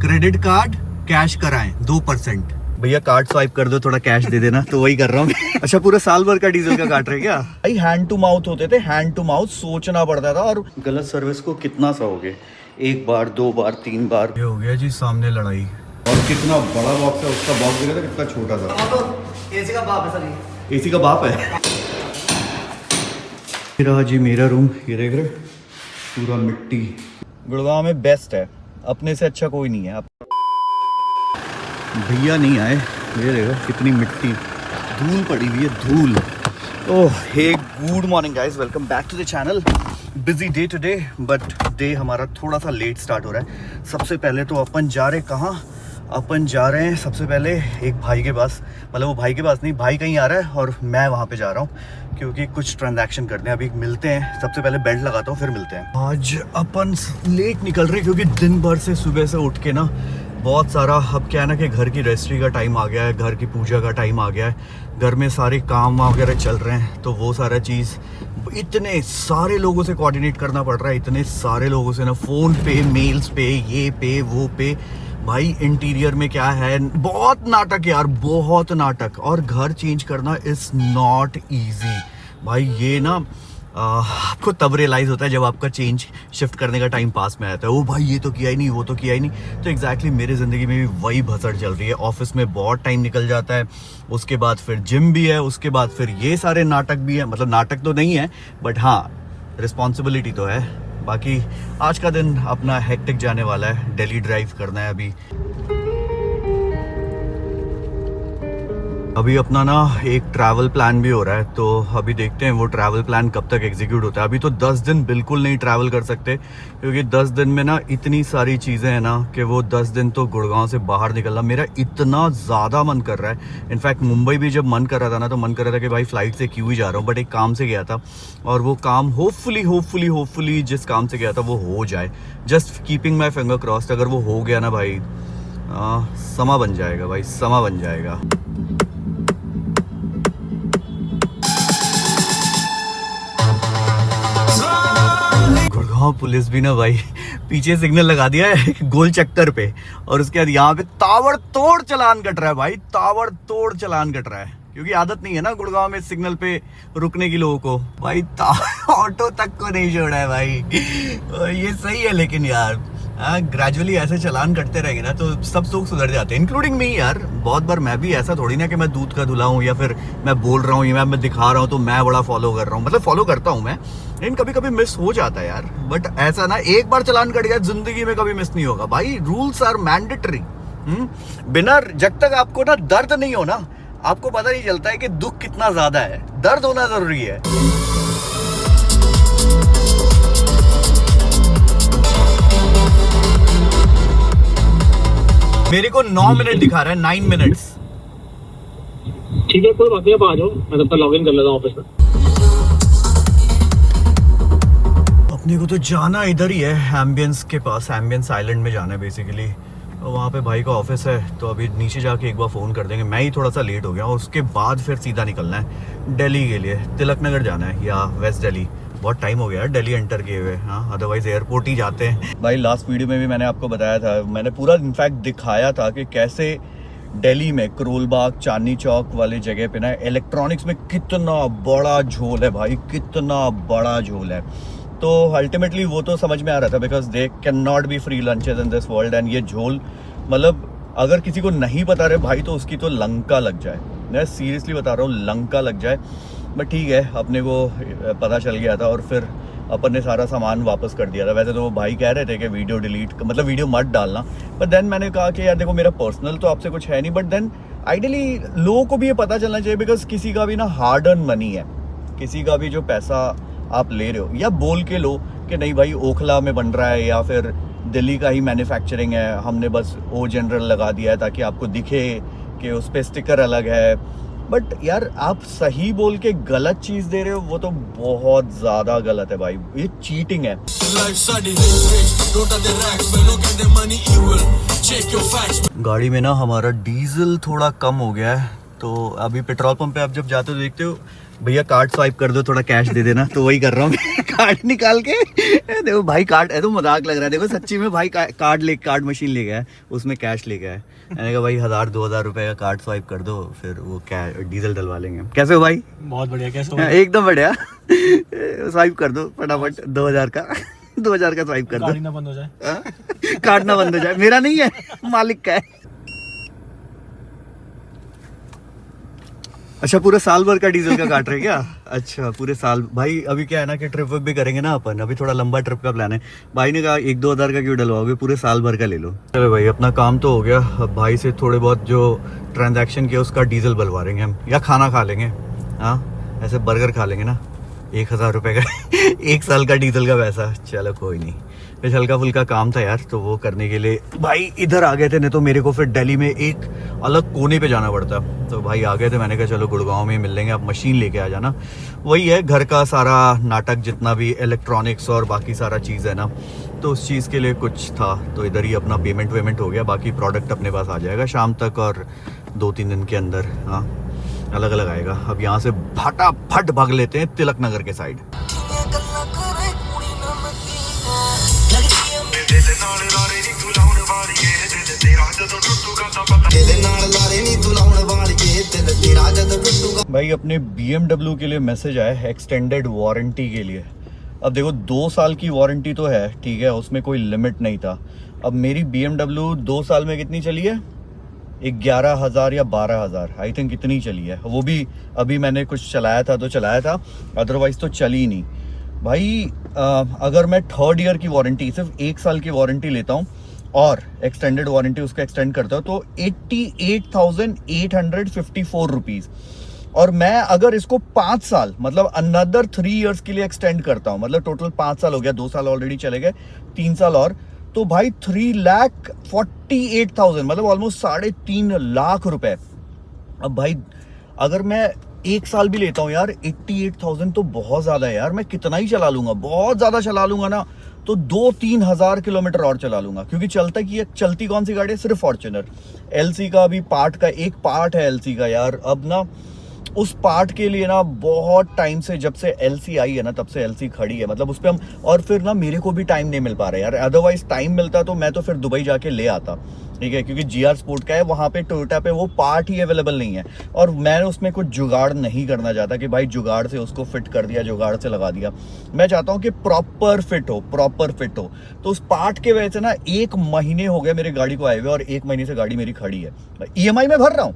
Credit card cash कराएं 2%। भैया card swipe कर दो, थोड़ा कैश दे देना। तो वही कर रहा हूँ। अच्छा, पूरा साल भर का डीजल का काट रहे क्या भाई? हैंड टू माउथ होते थे, हैंड टू माउथ सोचना पड़ता था। और गलत सर्विस को कितना सा हो गए, 1 बार 2 बार 3 बार ये हो गया जी सामने लड़ाई। और कितना बड़ा बॉक्स है, उसका बॉक्स देखा था कितना छोटा था। तो एसी का बाप है सर, ये एसी का बाप है। रहा जी मेरा रूम, ये देख रहे पूरा मिट्टी। गुड़गांव में बेस्ट है, अपने से अच्छा कोई नहीं है। आप भैया नहीं आए, ये देखो कितनी मिट्टी, धूल पड़ी हुई है, धूल। Oh hey good morning guys, welcome back to the channel. Busy day today, but day हमारा थोड़ा सा लेट स्टार्ट हो रहा है। सबसे पहले तो अपन जा रहे कहाँ? अपन जा रहे हैं सबसे पहले एक भाई के पास, मतलब वो भाई के पास नहीं, भाई कहीं आ रहा है और मैं वहाँ पे जा रहा हूँ क्योंकि कुछ ट्रांजैक्शन करने हैं। अभी मिलते हैं, सबसे पहले बेल्ट लगाता हूँ फिर मिलते हैं। आज अपन लेट निकल रहे क्योंकि दिन भर से सुबह से उठ के ना बहुत सारा, अब क्या है ना कि घर की रजिस्ट्री का टाइम आ गया है, घर की पूजा का टाइम आ गया है, घर में सारे काम वगैरह चल रहे हैं। तो वो सारा चीज़ इतने सारे लोगों से कोऑर्डिनेट करना पड़ रहा है, इतने सारे लोगों से ना, फ़ोन पे, मेल्स पे, ये पे वो पे। भाई इंटीरियर में क्या है, बहुत नाटक यार, बहुत नाटक। और घर चेंज करना इज़ नॉट ईजी भाई। ये ना आपको तब रियलाइज़ होता है जब आपका चेंज शिफ्ट करने का टाइम पास में आता है। ओ भाई ये तो किया ही नहीं, वो तो किया ही नहीं। तो एग्जैक्टली मेरी ज़िंदगी में भी वही भसड़ चल रही है। ऑफिस में बहुत टाइम निकल जाता है, उसके बाद फिर जिम भी है, उसके बाद फिर ये सारे नाटक भी है। मतलब नाटक तो नहीं है बट हाँ रिस्पॉन्सिबिलिटी तो है। बाकी आज का दिन अपना हेक्टिक जाने वाला है, दिल्ली ड्राइव करना है अभी अपना ना एक ट्रैवल प्लान भी हो रहा है। तो अभी देखते हैं वो ट्रैवल प्लान कब तक एग्जीक्यूट होता है। अभी तो 10 दिन बिल्कुल नहीं ट्रैवल कर सकते क्योंकि 10 दिन में ना इतनी सारी चीज़ें हैं ना कि वो 10 दिन तो गुड़गांव से बाहर निकलना मेरा इतना ज़्यादा मन कर रहा है। इनफैक्ट मुंबई भी जब मन कर रहा था ना, तो मन कर रहा था कि भाई फ़्लाइट से क्यों ही जा रहा हूँ, बट एक काम से गया था और वो काम होपफुली जिस काम से गया था वो हो जाए। Just keeping my finger crossed. अगर वो हो गया ना भाई, समा बन जाएगा भाई, समा बन जाएगा। गुड़गांव पुलिस भी ना भाई पीछे सिग्नल लगा दिया है गोल चक्कर पे, और उसके बाद यहाँ पे ताबड़तोड़ चालान कट रहा है भाई, ताबड़तोड़ चालान कट रहा है। क्योंकि आदत नहीं है ना गुड़गांव में सिग्नल पे रुकने की लोगों को भाई। ऑटो तक को नहीं छोड़ा है भाई। ये सही है लेकिन यार ग्रेजुअली ऐसे चालान कटते रहेंगे ना तो सब लोग सुधर जाते हैं, इंक्लूडिंग मी यार। बहुत बार मैं भी, ऐसा थोड़ी ना कि मैं दूध का धुला हूँ या फिर मैं बोल रहा हूँ या मैं दिखा रहा हूँ तो मैं बड़ा फॉलो कर रहा हूँ। मतलब फॉलो करता हूँ मैं, लेकिन कभी कभी मिस हो जाता है यार। बट ऐसा ना एक बार चालान कट गया जिंदगी में कभी मिस नहीं होगा भाई। Rules are mandatory. बिना, जब तक आपको ना दर्द नहीं हो ना, आपको पता नहीं चलता है कि दुख कितना ज्यादा है। दर्द होना जरूरी है। मेरे को 9 मिनट दिखा रहा है, 9 मिनट्स। ठीक है कोई बात नहीं, आप आ जाओ, मैं तब तक लॉग इन कर लेता हूँ ऑफिस में। अपने को तो जाना इधर ही है, एम्बियंस के पास, एम्बियंस आइलैंड में जाना है बेसिकली। तो वहाँ पे भाई का ऑफिस है, तो अभी नीचे जाके एक बार फ़ोन कर देंगे। मैं ही थोड़ा सा लेट हो गया, उसके बाद फिर सीधा निकलना है दिल्ली के लिए। तिलक नगर जाना है या वेस्ट दिल्ली। बहुत टाइम हो गया है दिल्ली एंटर किए हुए। हाँ, अदरवाइज एयरपोर्ट ही जाते हैं भाई। लास्ट वीडियो में भी मैंने आपको बताया था, मैंने पूरा इनफैक्ट दिखाया था कि कैसे दिल्ली में करोल बाग, चांदनी चौक वाले जगह पे ना इलेक्ट्रॉनिक्स में कितना बड़ा झोल है भाई, कितना बड़ा झोल है। तो अल्टीमेटली वो तो समझ में आ रहा था because they can not be free lunches in this world. And ये झोल, मतलब अगर किसी को नहीं बता रहे भाई तो उसकी तो लंका लग जाए। मैं सीरियसली बता रहा हूँ, लंका लग जाए। बट ठीक है, अपने को पता चल गया था और फिर अपन ने सारा सामान वापस कर दिया था। वैसे तो वो भाई कह रहे थे कि वीडियो डिलीट, मतलब वीडियो मत डालना, बट देन मैंने कहा कि यार देखो मेरा पर्सनल तो आपसे कुछ है नहीं, बट देन आइडियली लोगों को भी ये पता चलना चाहिए बिकॉज किसी का भी ना हार्ड अर्न मनी है, किसी का भी जो पैसा आप ले रहे हो, या बोल के लो कि नहीं भाई ओखला में बन रहा है या फिर दिल्ली का ही मैन्युफैक्चरिंग है, हमने बस ओ जनरल लगा दिया है ताकि आपको दिखे कि उस पर स्टिकर अलग है। बट यार आप सही बोल के गलत चीज दे रहे हो, वो तो बहुत ज्यादा गलत है भाई, ये चीटिंग है। गाड़ी में ना हमारा डीजल थोड़ा कम हो गया है, तो अभी पेट्रोल पंप पे आप जब जाते हो देखते हो भैया कार्ड स्वाइप कर दो, थोड़ा कैश दे देना। तो वही कर रहा हूँ कार्ड निकाल के। देखो भाई कार्ड, तो मजाक लग रहा है, देखो सच्ची में भाई कार्ड मशीन ले गया है, उसमें कैश ले गया है। मैंने कहा भाई 1000-2000 रुपए का कार्ड स्वाइप कर दो, फिर वो क्या डीजल डलवा लेंगे। कैसे हो भाई? बहुत बढ़िया। कैसे हो? एकदम बढ़िया। स्वाइप कर दो फटाफट 2000 का 2000 का स्वाइप कर गाड़ी दो। ना बंद हो जाए। कार्ड ना बंद हो जाए। मेरा नहीं है, मालिक का है। अच्छा, पूरे साल भर का डीजल का काट रहे क्या? अच्छा, पूरे साल। भाई अभी क्या है ना कि ट्रिप भी करेंगे ना अपन, अभी थोड़ा लंबा ट्रिप का प्लान है। भाई ने कहा 1-2 हज़ार का क्यों डलवाओगे, पूरे साल भर का ले लो। चलो भाई, अपना काम तो हो गया। अब भाई से थोड़े बहुत जो ट्रांजैक्शन किया उसका डीजल बलवा लेंगे हम, या खाना खा लेंगे। हाँ, ऐसे बर्गर खा लेंगे ना, 1000 रुपये का 1 साल का डीजल का पैसा। चलो कोई नहीं, फिर हल्का फुल्का काम था यार, तो वो करने के लिए भाई इधर आ गए थे। नहीं तो मेरे को फिर दिल्ली में एक अलग कोने पे जाना पड़ता। तो भाई आ गए थे, मैंने कहा चलो गुड़गांव में मिल लेंगे, आप मशीन लेके आ जाना। वही है, घर का सारा नाटक, जितना भी इलेक्ट्रॉनिक्स और बाकी सारा चीज़ है ना, तो उस चीज़ के लिए कुछ था। तो इधर ही अपना पेमेंट हो गया, बाकी प्रोडक्ट अपने पास आ जाएगा शाम तक, और 2-3 दिन के अंदर हाँ अलग अलग आएगा। अब यहाँ से फटाफट भाग लेते हैं तिलक नगर के साइड। भाई अपने BMW के लिए मैसेज आया है एक्सटेंडेड वारंटी के लिए। अब देखो 2 साल की वारंटी तो है, ठीक है, उसमें कोई लिमिट नहीं था। अब मेरी BMW 2 साल में कितनी चली है? 11,000 या 12,000 आई थिंक इतनी चली है। वो भी अभी मैंने कुछ चलाया था, अदरवाइज तो चली ही नहीं। भाई अगर मैं 3rd ईयर की वारंटी, सिर्फ 1 साल की वारंटी लेता हूँ और एक्सटेंडेड वारंटी उसको एक्सटेंड करता हूँ, तो 88,854 रुपीज़। और मैं अगर इसको 5 साल मतलब अनदर 3 इयर्स के लिए एक्सटेंड करता हूँ, मतलब टोटल 5 साल हो गया, 2 साल ऑलरेडी चले गए, 3 साल और, तो भाई 3,48,000 मतलब ऑलमोस्ट 3.5 लाख रुपए। अब भाई अगर मैं 1 साल भी लेता हूँ यार, 88,000 तो बहुत ज़्यादा है यार। मैं कितना ही चला लूँगा, बहुत ज़्यादा चला लूँगा ना, तो 2-3 हज़ार किलोमीटर और चला लूँगा। क्योंकि चलती कौन सी गाड़ी है? सिर्फ फॉर्च्यूनर। एलसी का भी एक पार्ट है एलसी का यार। अब ना उस पार्ट के लिए ना बहुत टाइम से, जब से एलसी आई है ना, तब से एलसी खड़ी है, मतलब उस पर हम, और फिर ना मेरे को भी टाइम नहीं मिल पा रहा है यार। अदरवाइज टाइम मिलता तो मैं तो फिर दुबई जाके ले आता, ठीक है, क्योंकि GR स्पोर्ट का है, वहाँ पे टोयोटा पे वो पार्ट ही अवेलेबल नहीं है। और मैं उसमें कुछ जुगाड़ नहीं करना चाहता कि भाई जुगाड़ से उसको फिट कर दिया, जुगाड़ से लगा दिया। मैं चाहता हूँ कि प्रॉपर फिट हो। तो उस पार्ट के वजह से ना 1 महीने हो गए मेरे गाड़ी को आए हुए, और 1 महीने से गाड़ी मेरी खड़ी है। EMI में भर रहा हूँ,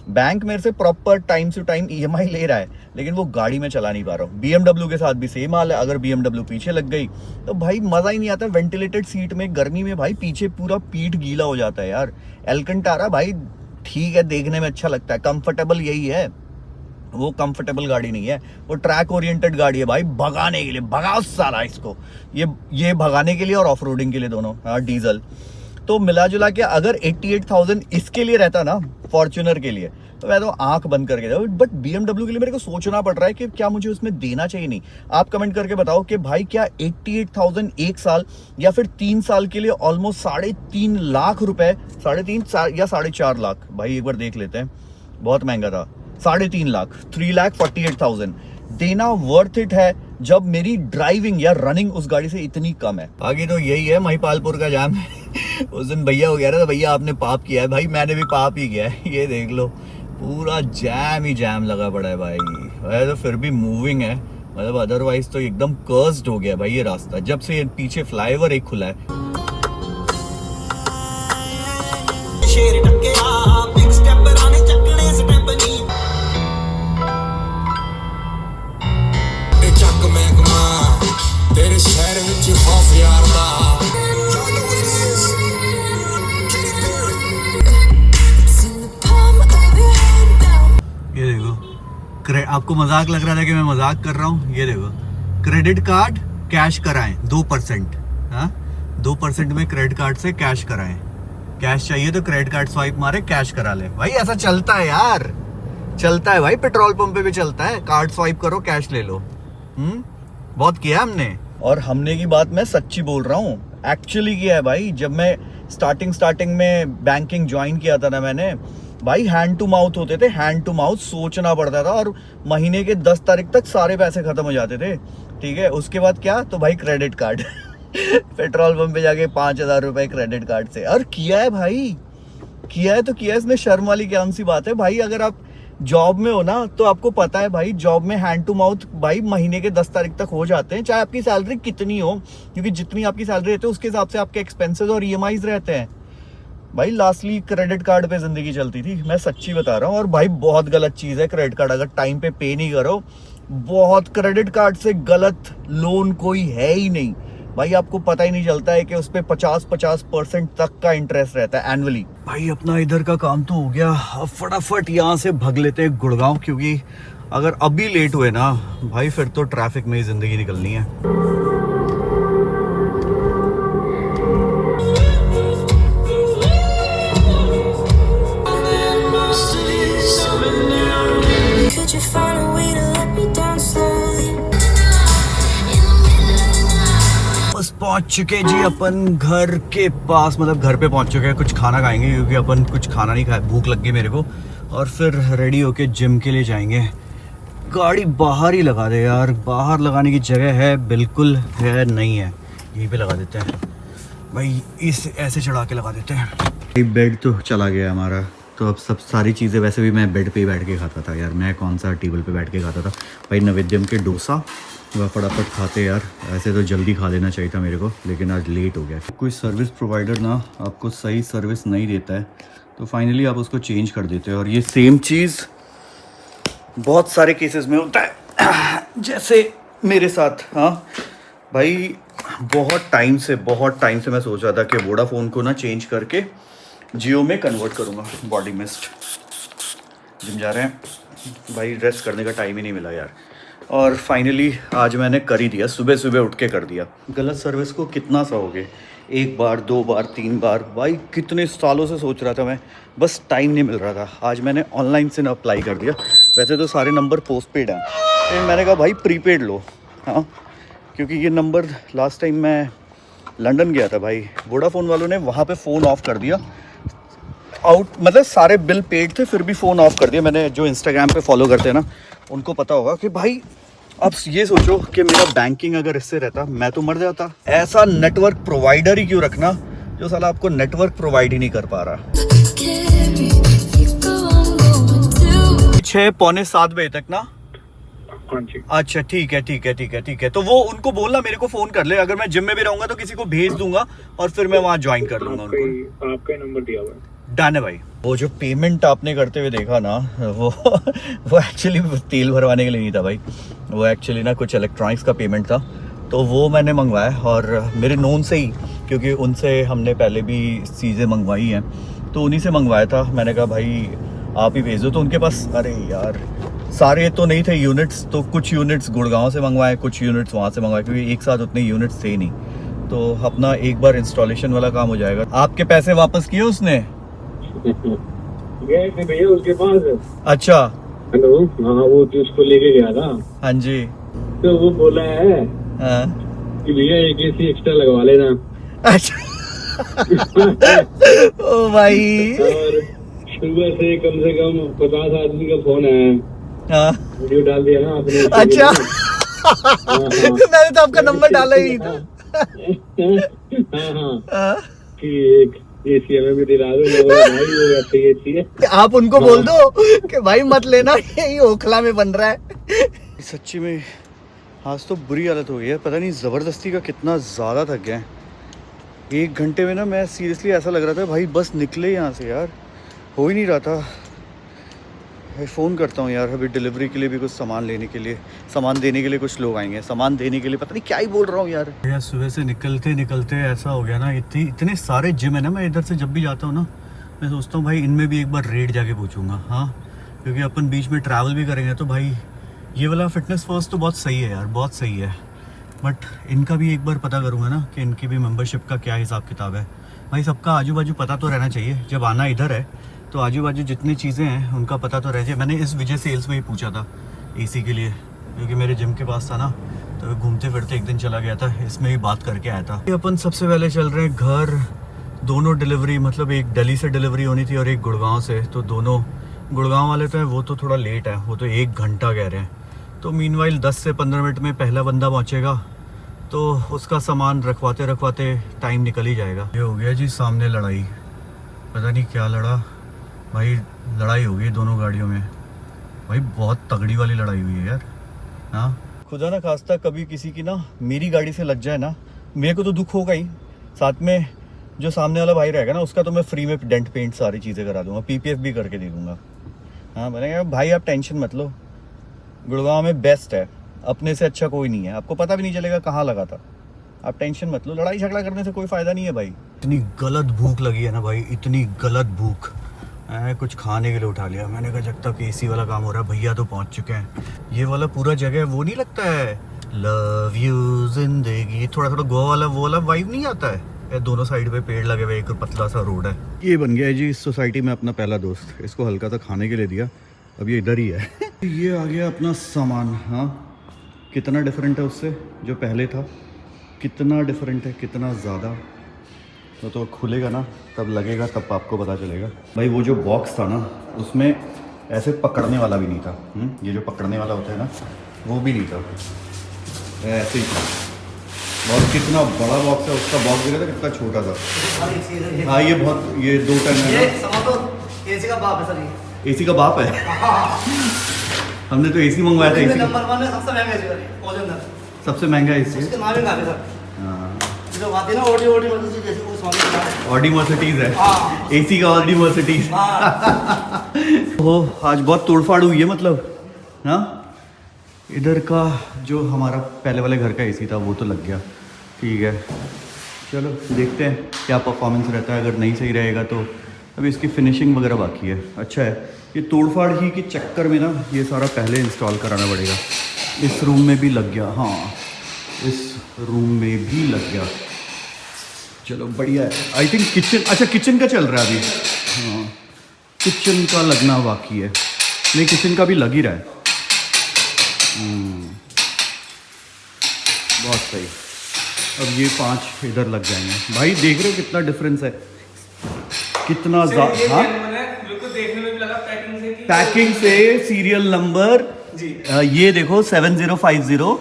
बैंक मेरे से proper time to time EMI ले रहा है, लेकिन वो गाड़ी में चला नहीं पा रहा हूँ। BMW के साथ भी सेम हाल है। अगर BMW पीछे लग गई तो भाई मज़ा ही नहीं आता। वेंटिलेटेड सीट में गर्मी में भाई पीछे पूरा पीठ गीला हो जाता है यार। एल्कंटारा भाई ठीक है, देखने में अच्छा लगता है, कंफर्टेबल यही है, वो कंफर्टेबल गाड़ी नहीं है, वो ट्रैक ओरिएंटेड गाड़ी है भाई, भगाने के लिए। भगाओ साला इसको, ये भगाने के लिए और ऑफ रोडिंग के लिए दोनों। हाँ, डीजल तो मिला जुला के अगर 88,000 इसके लिए रहता ना, फॉर्च्यूनर के लिए, तो मैं तो आंख बंद करके जाऊँ। बट BMW के लिए मेरे को सोचना पड़ रहा है कि क्या मुझे उसमें देना चाहिए नहीं। आप कमेंट करके बताओ कि भाई क्या 88,000 1 साल या फिर 3 साल के लिए ऑलमोस्ट 3.5 लाख रुपए, 3.5 या 4.5 लाख, भाई एक बार देख लेते हैं, बहुत महंगा था, 3.5 लाख, 3,48,000 देना वर्थ इट है जब मेरी ड्राइविंग या रनिंग उस गाड़ी से इतनी कम है। बाकी तो यही है महिपालपुर का जाम। उस दिन भैया हो गया था, भैया आपने पाप किया है। भाई मैंने भी पाप ही किया है, ये देख लो, पूरा जैम ही जैम लगा पड़ा है भाई। तो फिर भी मूविंग है, मतलब अदरवाइज तो एकदम कर्स्ड हो गया भाई ये रास्ता, जब से ये पीछे फ्लाईओवर एक खुला है। ये देखो, आपको मजाक लग रहा था कि मैं मजाक कर रहा हूँ, ये देखो, क्रेडिट कार्ड कैश कराएं 2%। हाँ, 2% में क्रेडिट कार्ड से कैश कराएं। कैश चाहिए तो क्रेडिट कार्ड स्वाइप मारे, कैश करा ले। भाई ऐसा चलता है यार, चलता है भाई, पेट्रोल पंप पे भी चलता है, कार्ड स्वाइप करो कैश ले लो। बहुत किया हमने, और हमने की बात मैं सच्ची बोल रहा हूँ, एक्चुअली किया है भाई। जब मैं स्टार्टिंग में बैंकिंग ज्वाइन किया था ना मैंने, भाई हैंड टू माउथ होते थे, हैंड टू माउथ सोचना पड़ता था और महीने के 10 तारीख तक सारे पैसे खत्म हो जाते थे। ठीक है, उसके बाद क्या, तो भाई क्रेडिट कार्ड पेट्रोल पंप पे जाके 5,000 रुपए क्रेडिट कार्ड से। और किया है भाई, किया है तो किया है, इसमें शर्म वाली क्या सी बात है भाई। अगर आप जॉब में हो ना तो आपको पता है भाई, जॉब में हैंड टू माउथ भाई महीने के 10 तारीख तक हो जाते हैं, चाहे आपकी सैलरी कितनी हो, क्योंकि जितनी आपकी सैलरी रहती है उसके हिसाब से आपके एक्सपेंसेस और ईएमआईज रहते हैं। भाई लास्टली क्रेडिट कार्ड पे जिंदगी चलती थी, मैं सच्ची बता रहा हूँ। और भाई बहुत गलत चीज है क्रेडिट कार्ड, अगर टाइम पे नहीं करो, बहुत क्रेडिट कार्ड से गलत लोन कोई है ही नहीं भाई। आपको पता ही नहीं चलता है कि उस पर 50% तक का इंटरेस्ट रहता है एनुअली। भाई अपना इधर का काम तो हो गया, अब फटाफट यहाँ से भग लेते हैं गुड़गांव, क्योंकि अगर अभी लेट हुए ना भाई फिर तो ट्रैफिक में ही जिंदगी निकलनी है। Could you find a way to let me down slowly? बस पहुंच चुके जी अपन घर के पास, मतलब घर पे पहुंच चुके हैं। कुछ खाना खाएंगे क्योंकि अपन कुछ खाना नहीं खाया, भूख लग गई मेरे को, और फिर रेडी होके जिम के लिए जाएंगे। गाड़ी बाहर ही लगा दे यार, बाहर लगाने की जगह है बिल्कुल है नहीं है, यहीं पे लगा देते हैं भाई, इस ऐसे चढ़ा के लगा देते हैं। बेड तो चला गया हमारा, तो अब सब सारी चीज़ें, वैसे भी मैं बेड पे ही बैठ के खाता था यार, मैं कौन सा टेबल पे बैठ के खाता था भाई। नैवेद्यम के डोसा वह फटाफट खाते यार, ऐसे तो जल्दी खा लेना चाहिए था मेरे को, लेकिन आज लेट हो गया। कोई सर्विस प्रोवाइडर ना आपको सही सर्विस नहीं देता है तो फाइनली आप उसको चेंज कर देते हैं, और ये सेम चीज़ बहुत सारे केसेस में होता है जैसे मेरे साथ। हाँ भाई बहुत टाइम से मैं सोच रहा था कि वोडाफोन को ना चेंज करके जियो में कन्वर्ट करूँगा। बॉडी मिस्ट, जिम जा रहे हैं भाई, रेस्ट करने का टाइम ही नहीं मिला यार, और फाइनली आज मैंने कर ही दिया, सुबह उठ के कर दिया। गलत सर्विस को कितना सा हो गए, 1 बार 2 बार 3 बार भाई, कितने सालों से सोच रहा था मैं, बस टाइम नहीं मिल रहा था। आज मैंने ऑनलाइन से ना अप्लाई कर दिया। वैसे तो सारे नंबर पोस्ट पेड हैं, तो मैंने कहा भाई प्रीपेड लो। हाँ, क्योंकि ये नंबर लास्ट टाइम मैं लंदन गया था भाई, वोडाफोन वालों ने वहाँ पे फ़ोन ऑफ कर दिया, आउट मतलब सारे बिल पेड थे फिर भी फ़ोन ऑफ कर दिया। मैंने जो इंस्टाग्राम पे फॉलो करते हैं ना उनको पता होगा कि भाई, अब ये सोचो कि मेरा बैंकिंग अगर इससे रहता मैं तो मर जाता। ऐसा नेटवर्क प्रोवाइडर ही क्यों रखना जो साला आपको नेटवर्क प्रोवाइड ही नहीं कर पा रहा। 6 पौने 7 बजे तक ना। अच्छा ठीक है, तो वो उनको बोलना मेरे को फ़ोन कर ले, अगर मैं जिम में भी रहूंगा तो किसी को भेज दूंगा और फिर मैं वहाँ ज्वाइन कर लूंगा उनको। आपका नंबर दिया हुआ है, डन है भाई। वो जो पेमेंट आपने करते हुए देखा ना, वो एक्चुअली तेल भरवाने के लिए नहीं था भाई, वो एक्चुअली ना कुछ इलेक्ट्रॉनिक्स का पेमेंट था, तो वो मैंने मंगवाया और मेरे नोन से ही, क्योंकि उनसे हमने पहले भी चीज़ें मंगवाई हैं, तो उन्हीं से मंगवाया था। मैंने कहा भाई आप ही भेज दो, तो उनके पास, अरे यार सारे तो नहीं थे यूनिट्स, तो कुछ यूनिट्स गुड़गांव से मंगवाए, कुछ यूनिट्स वहाँ से मंगवाए, क्योंकि एक साथ उतने यूनिट्स थे नहीं, तो अपना एक बार इंस्टॉलेशन वाला काम हो जाएगा। आपके पैसे वापस किए उसने? गए थे भैया उसके पास। अच्छा, हेलो, हाँ वो जो उसको लेके गया था, हाँ जी, तो वो बोला है हाँ कि भैया एक एसी एक्स्ट्रा लगवा लेना। अच्छा ओ भाई, और सुबह से कम 50 आदमी का फोन आया, हाँ वीडियो डाल दिया ना आपने। अच्छा हाँ। मैंने तो आपका नंबर डाला ही नहीं था। हाँ कि एक एसी हमें भी दिला दो। मैं बोला, भाई वो ऐसे ही एसी है। आप उनको बोल दो कि भाई मत लेना, यही ओखला में बन रहा है। सच्ची में आज तो बुरी हालत हो गई है, पता नहीं ज़बरदस्ती का कितना ज़्यादा थक गए। 1 घंटे में ना मैं सीरियसली ऐसा लग रहा था भाई बस निकले यहाँ से यार, हो ही नहीं रहा था। भाई फ़ोन करता हूँ यार, अभी डिलीवरी के लिए भी कुछ सामान लेने के लिए, सामान देने के लिए कुछ लोग आएंगे, सामान देने के लिए, पता नहीं क्या ही बोल रहा हूँ यार। यार सुबह से निकलते ऐसा हो गया ना, इतने सारे जिम है ना, मैं इधर से जब भी जाता हूँ ना मैं सोचता हूँ भाई इनमें भी एक बार रेट जाके पूछूंगा। हाँ, क्योंकि अपन बीच में ट्रैवल भी करेंगे तो भाई ये वाला फिटनेस फर्स्ट तो बहुत सही है यार, बहुत सही है, बट इनका भी एक बार पता करूँगा ना कि इनकी भी मेंबरशिप का क्या हिसाब किताब है। भाई सबका आजू बाजू पता तो रहना चाहिए, जब आना इधर है तो आजू बाजू जितनी चीज़ें हैं उनका पता तो रह जाए। मैंने इस विजय सेल्स में ही पूछा था एसी के लिए, क्योंकि मेरे जिम के पास था ना, तो घूमते फिरते एक दिन चला गया था, इसमें ही बात करके आया था। अपन सबसे पहले चल रहे हैं घर, दोनों डिलीवरी मतलब एक दिल्ली से डिलीवरी होनी थी और एक गुड़गांव से, तो दोनों गुड़गांव वाले तो हैं वो तो थोड़ा लेट है, वो तो 1 घंटा कह रहे हैं। तो मीनवाइल 10 से 15 मिनट में पहला बंदा पहुंचेगा, तो उसका सामान रखवाते रखवाते टाइम निकल ही जाएगा। ये हो गया जी सामने लड़ाई, पता नहीं क्या लड़ा भाई, लड़ाई हो गई दोनों गाड़ियों में भाई, बहुत तगड़ी वाली लड़ाई हुई है यार। हाँ, खुदा ना खास्ता कभी किसी की ना मेरी गाड़ी से लग जाए ना, मेरे को तो दुख होगा ही, साथ में जो सामने वाला भाई रहेगा ना उसका तो मैं फ्री में डेंट पेंट सारी चीज़ें करा दूंगा, पीपीएफ भी करके दे दूंगा। हाँ मैंने भाई आप टेंशन मत लो, गुड़गांव में बेस्ट है, अपने से अच्छा कोई नहीं है, आपको पता भी नहीं चलेगा कहाँ लगा था, आप टेंशन मत लो, लड़ाई झगड़ा करने से कोई फ़ायदा नहीं है भाई। इतनी गलत भूख लगी है ना भाई, इतनी गलत भूख, कुछ खाने के लिए उठा लिया मैंने कहा जब तक एसी वाला काम हो रहा है, भैया तो पहुंच चुके हैं। ये वाला पूरा जगह वो नहीं लगता है लव यू जिंदगी, थोड़ा थोड़ा गोवा वाला वो वाला वाइब नहीं आता है, ये दोनों साइड पे पेड़ लगे हुए, एक पतला सा रोड है। ये बन गया है जी इस सोसाइटी में अपना पहला दोस्त, इसको हल्का सा खाने के लिए दिया, अब ये इधर ही है। ये आ गया अपना सामान। हाँ कितना डिफरेंट है उससे जो पहले था, कितना डिफरेंट है, कितना ज़्यादा। तो खुलेगा ना तब लगेगा, तब आपको पता चलेगा भाई। वो जो बॉक्स था ना उसमें ऐसे पकड़ने वाला भी नहीं था, ये जो पकड़ने वाला होता है ना वो भी नहीं था, ऐसे ही था। और कितना बड़ा बॉक्स है, उसका बॉक्स देखा था कितना छोटा था। हाँ ये बहुत, ये 2 टन है ना। एसी का बाप है सर ये। एसी का बाप है। हमने तो एसी मंगवाया था, एसी नंबर 1 है, सबसे महंगा एसी ओजन, सबसे महंगा एसी। इसके नाम ही ना है सर। हाँ जो आती है ना ऑडी मतलब जैसे वो स्वामी ऑडी मर्सिडीज है। हाँ। एसी का ऑडी मर्सिडीज। हो आज बहुत तोड़फाड़ हुई है मतलब। हाँ इधर का जो हमारा पहले वाले घर का एसी था वो तो लग गया, ठीक है चलो देखते हैं क्या परफॉर्मेंस रहता है। अगर नहीं सही रहेगा तो अभी इसकी फिनिशिंग वगैरह बाकी है। अच्छा है ये तोड़फाड़ ही के चक्कर में ना ये सारा पहले इंस्टॉल कराना पड़ेगा। इस रूम में भी लग गया, हाँ इस रूम में भी लग गया, चलो बढ़िया है। आई थिंक किचन, अच्छा किचन का चल रहा है अभी, हाँ किचन का लगना बाकी है, नहीं किचन का भी लग ही रहा है। बहुत सही, अब ये 5 इधर लग जाएंगे। भाई देख रहे हो कितना डिफरेंस है, कितना ज़्यादा। हाँ बिल्कुल देखने में भी लगा पैकिंग से सीरियल नंबर जी। ये देखो 7050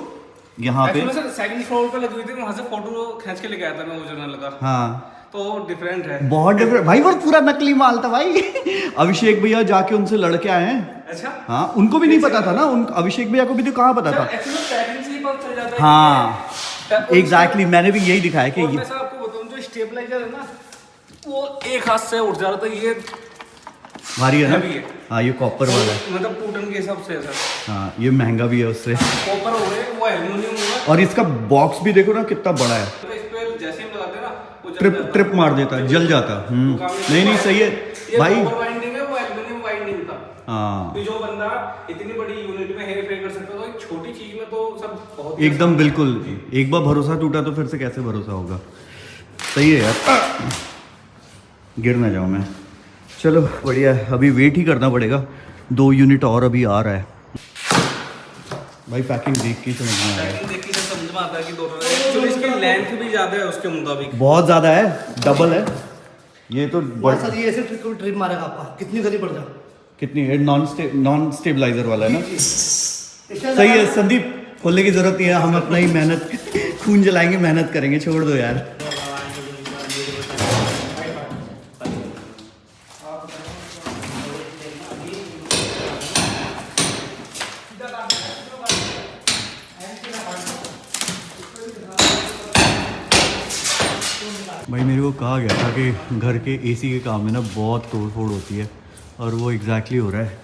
यहाँ पे। सर सेकंड फ्लोर पे लगी हुई थी, वहाँ से फोटो खींच के लेके आया था मैं, वो जर्नल लगा। हाँ तो डिफरेंट है, बहुत डिफरेंट भाई, वो पूरा नकली माल था भाई। अभिषेक भैया जाके उनसे लड़के आए हैं। अच्छा हाँ उनको भी नहीं पता था ना, उन अभिषेक भैया को भी तो कहाँ पता था। एक्चुअली पैकिंग से ही पता चल जाता है। हाँ एग्जैक्टली, मैंने भी यही दिखाया कि और मैं सर आपको बताऊं जो स्टेबलाइजर है ना वो एक हाथ से उठ जा रहा था, ये भारी है ना। heavy है। हाँ ये कॉपर वाला है, मतलब टूटन के हिसाब से है सर। हाँ ये महंगा भी है उससे। कॉपर हो गए, वो एल्युमिनियम होगा। और इसका बॉक्स भी देखो ना कितना बड़ा है, तो इस पे जैसे हम लगाते हैं ना वो जल ट्रिप जाता है। ट्रिप मार देता है, जल जाता है। नहीं सही है ये भाई। कॉपर वाइंडिंग है, वो एल्युमिनियम वाइंडिंग था। हाँ तो जो बंदा इतनी बड़ी यूनिट में हेर फेर कर सकता है, तो एक छोटी चीज में तो सब बहुत एकदम बिल्कुल। एक बार भरोसा टूटा तो फिर से कैसे भरोसा होगा। सही है यार, गिर ना जाऊँ मैं। चलो बढ़िया है, अभी वेट ही करना पड़ेगा, 2 यूनिट और अभी आ रहा है। भाई पैकिंग देख के समझ में आ रहा है, पैकिंग देख के समझ में आता है कि दोनों एक्चुअली इसकी लेंथ भी ज्यादा है उसके मुताबिक, बहुत ज़्यादा है, डबल है ये तो। सर ये ऐसे ट्रिप मारेगा आपका, कितनी गली पड़ जाए। कितनी है, नॉन स्टेबलाइजर वाला है ना। सही है संदीप, खोलने की जरूरत नहीं है, हम अपना ही मेहनत खून जलाएंगे, मेहनत करेंगे, छोड़ दो यार। भाई मेरे को कहा गया था कि घर के एसी के काम में ना बहुत तोड़ फोड़ होती है, और वो एग्जैक्टली हो रहा है।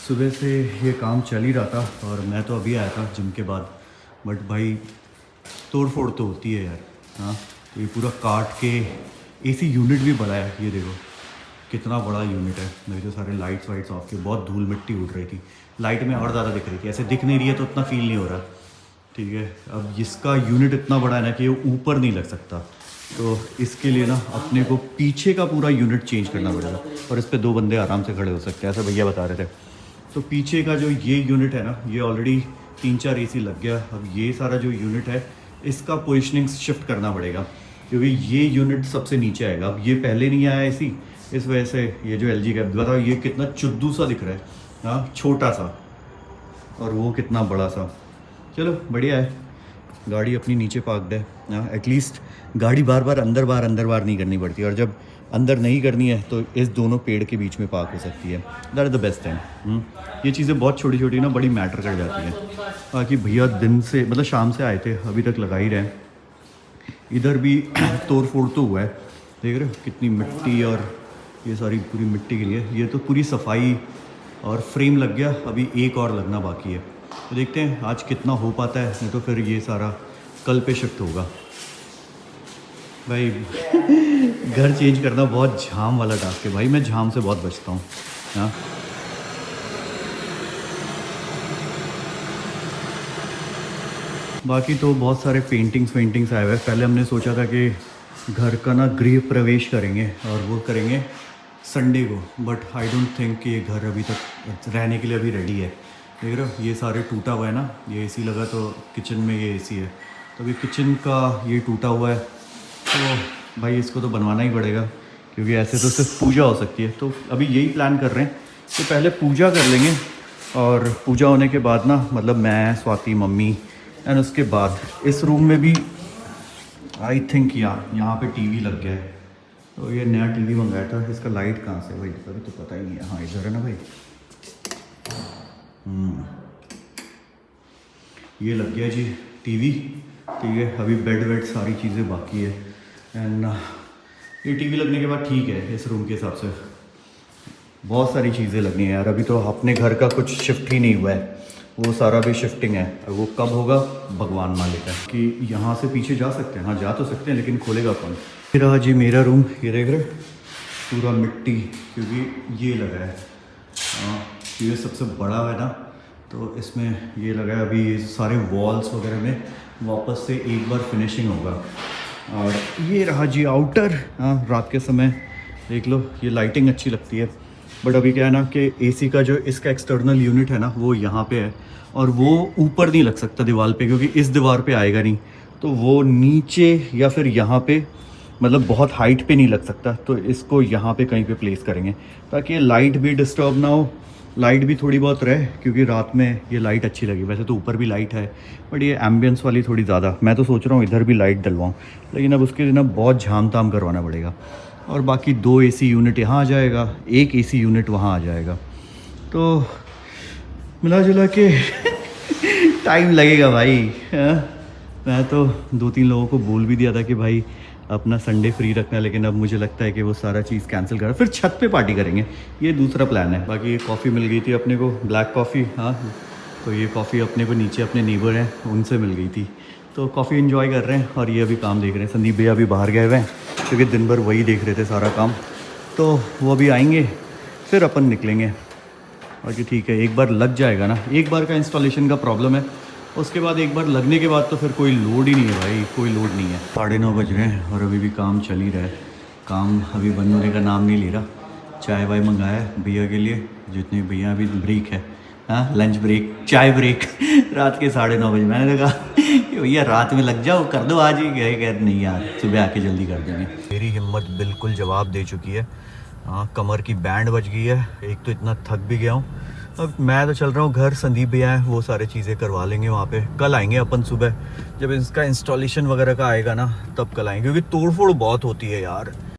सुबह से ये काम चल ही रहा था और मैं तो अभी आया था जिम के बाद, बट भाई तोड़ फोड़ तो होती है यार। हाँ तो ये पूरा काट के, एसी यूनिट भी बड़ा है, ये देखो कितना बड़ा यूनिट है। मेरे तो सारे लाइट्स वाइट्स ऑफ के, बहुत धूल मिट्टी उड़ रही थी, लाइट में और ज़्यादा दिख रही थी, ऐसे दिख नहीं रही है तो उतना फील नहीं हो रहा, ठीक है। अब इसका यूनिट इतना बड़ा है ना कि ये ऊपर नहीं लग सकता, तो इसके लिए ना अपने को पीछे का पूरा यूनिट चेंज करना पड़ेगा, और इस पर 2 बंदे आराम से खड़े हो सकते हैं, ऐसा भैया बता रहे थे। तो पीछे का जो ये यूनिट है ना, ये ऑलरेडी 3-4 एसी लग गया। अब ये सारा जो यूनिट है इसका पोजिशनिंग शिफ्ट करना पड़ेगा, क्योंकि ये यूनिट सबसे नीचे आएगा। अब ये पहले नहीं आया एसी, इस वजह से ये जो LG का, बताओ ये कितना चुद्दू सा दिख रहा है, हाँ छोटा सा, और वो कितना बड़ा सा। चलो बढ़िया है, गाड़ी अपनी नीचे पार्कड है, हाँ एटलीस्ट गाड़ी बार बार अंदर बार नहीं करनी पड़ती, और जब अंदर नहीं करनी है तो इस दोनों पेड़ के बीच में पार्क हो सकती है। That is the best thing. ये चीज़ें बहुत छोटी छोटी ना बड़ी मैटर कर जाती हैं। बाकी भैया दिन से मतलब शाम से आए थे, अभी तक लगा ही रहे। इधर भी तोड़ फोड़ तो हुआ है, देख रहे हो कितनी मिट्टी, और ये सारी पूरी मिट्टी के लिए ये तो पूरी सफाई और फ्रेम लग गया, अभी एक और लगना बाकी है। तो देखते हैं आज कितना हो पाता है, नहीं तो फिर ये सारा कल पे शिफ्ट होगा। भाई घर चेंज करना बहुत झाम वाला टास्क है भाई, मैं झाम से बहुत बचता हूँ। हाँ बाकी तो बहुत सारे पेंटिंग्स आए हुए हैं। पहले हमने सोचा था कि घर का ना गृह प्रवेश करेंगे और वो करेंगे संडे को, बट आई डोंट थिंक कि ये घर अभी तक रहने के लिए अभी रेडी है। देख रहे हो ये सारे टूटा हुआ है ना, ये एसी लगा तो किचन में ये एसी है, तो अभी किचन का ये टूटा हुआ है, तो भाई इसको तो बनवाना ही पड़ेगा, क्योंकि ऐसे तो सिर्फ पूजा हो सकती है। तो अभी यही प्लान कर रहे हैं कि पहले पूजा कर लेंगे, और पूजा होने के बाद ना मतलब मैं, स्वाति, मम्मी, एंड उसके बाद इस रूम में भी आई थिंक यहाँ पे टीवी लग गया है। तो ये नया टीवी मंगाया था, इसका लाइट कहाँ से भाई, अभी तो पता ही नहीं है। हाँ इधर है ना भाई, ये लग गया जी टीवी, ठीक है। अभी बेड वेड सारी चीज़ें बाकी है, एंड ये टीवी लगने के बाद ठीक है। इस रूम के हिसाब से बहुत सारी चीज़ें लगनी है यार, अभी तो अपने घर का कुछ शिफ्ट ही नहीं हुआ है, वो सारा भी शिफ्टिंग है, और वो कब होगा भगवान मालिक है। कि यहाँ से पीछे जा सकते हैं, हाँ जा तो सकते हैं, लेकिन खोलेगा कौन। फिर आज जी मेरा रूम, ये देख रहे पूरा मिट्टी, क्योंकि ये लगा है, हाँ ये सबसे बड़ा है ना, तो इसमें ये लगा है। अभी ये सारे वॉल्स वगैरह में वापस से एक बार फिनिशिंग होगा। और ये रहा जी आउटर, हाँ रात के समय देख लो, ये लाइटिंग अच्छी लगती है, बट अभी क्या है ना कि एसी का जो इसका एक्सटर्नल यूनिट है ना वो यहाँ पे है, और वो ऊपर नहीं लग सकता दीवार पे, क्योंकि इस दीवार पे आएगा नहीं, तो वो नीचे या फिर यहाँ पे मतलब बहुत हाइट पे नहीं लग सकता, तो इसको यहाँ पे कहीं पे प्लेस करेंगे, ताकि लाइट भी डिस्टर्ब ना हो, लाइट भी थोड़ी बहुत रहे, क्योंकि रात में ये लाइट अच्छी लगी। वैसे तो ऊपर भी लाइट है, बट ये एम्बियंस वाली थोड़ी ज़्यादा, मैं तो सोच रहा हूँ इधर भी लाइट डलवाऊँ, लेकिन अब उसके लिए ना बहुत झाम ताम करवाना पड़ेगा। और बाकी 2 एसी यूनिट यहाँ आ जाएगा, 1 एसी यूनिट वहाँ आ जाएगा, तो मिला जुला के टाइम लगेगा भाई। मैं तो 2-3 लोगों को बोल भी दिया था कि भाई अपना संडे फ्री रखना, लेकिन अब मुझे लगता है कि वो सारा चीज़ कैंसिल करा, फिर छत पे पार्टी करेंगे, ये दूसरा प्लान है। बाकी ये कॉफ़ी मिल गई थी अपने को, ब्लैक कॉफ़ी, हाँ तो ये कॉफ़ी अपने को नीचे अपने नेबर हैं उनसे मिल गई थी, तो कॉफ़ी इन्जॉय कर रहे हैं, और ये अभी काम देख रहे हैं। संदीप भैया अभी बाहर गए हुए हैं, क्योंकि दिन भर वही देख रहे थे सारा काम, तो वो अभी आएंगे फिर अपन निकलेंगे। बाकी ठीक है, एक बार लग जाएगा ना, एक बार का इंस्टॉलेशन का प्रॉब्लम है, उसके बाद एक बार लगने के बाद तो फिर कोई लोड ही नहीं है भाई, कोई लोड नहीं है। 9:30 बज रहे हैं और अभी भी काम चल ही रहा है, काम अभी बंद होने का नाम नहीं ले रहा। चाय वाय मंगाया है भैया के लिए, जितने भैया अभी ब्रेक है, हाँ लंच ब्रेक, चाय ब्रेक रात के 9:30 बजे। मैंने कहा कि भैया रात में लग जाओ, कर दो आज ही, गए कह नहीं यार सुबह आके जल्दी कर देंगे। मेरी हिम्मत बिल्कुल जवाब दे चुकी है, हाँ कमर की बैंड बज गई है, एक तो इतना थक भी गया हूँ। अब मैं तो चल रहा हूँ घर, संदीप भैया हैं वो सारे चीज़ें करवा लेंगे वहाँ पे। कल आएंगे अपन सुबह, जब इसका इंस्टॉलेशन वगैरह का आएगा ना तब कल आएंगे, क्योंकि तोड़ फोड़ बहुत होती है यार।